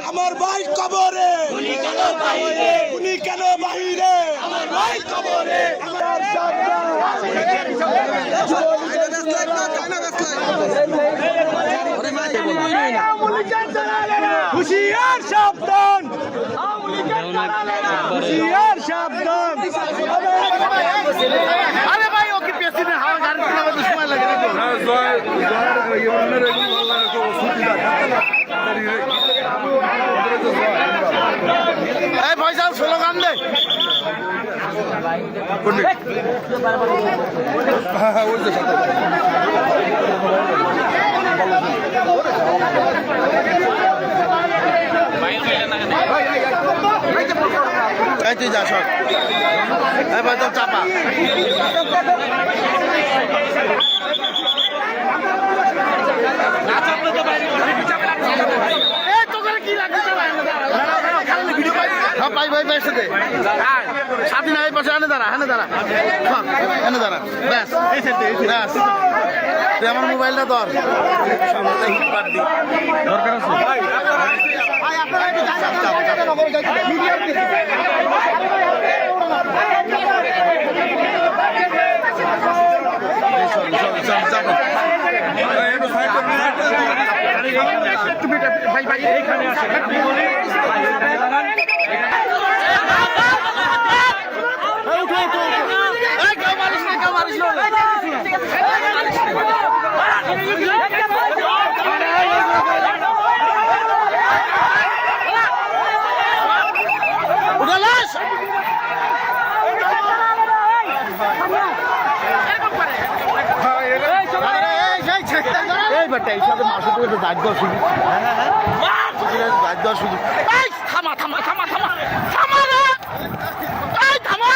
আমার ভাই কবরে উনি কেন বাহিরে আমার ভাই কবরে হুশিয়ার সাবধান হুশিয়ার সাবধান আরে ভাই ওকে প্রেসিডেন্ট হাওয়া গাড়ি চালাতে সময় লাগে না তো জয় ইউনিয়নের আল্লাহ কো সুবিধা এই ভাইজান স্লোগান দে হ্যাঁ ওই যে এই তুই যা সব এই ভাই তো চাপা ভাই ভাই ভাই সাথে সাথী না এই পাশে এনে দাঁড়া এনে দাঁড়া ব্যাস ব্যাস তুই আমার মোবাইলটা ধর দরকার ভাই ভাই এইখানে আছে এইসাথে মাসে করে দাঁত দেওয়ার সুযোগ দাঁত দেওয়ার সুযোগ থামা থামা থামা থামা থামা থামা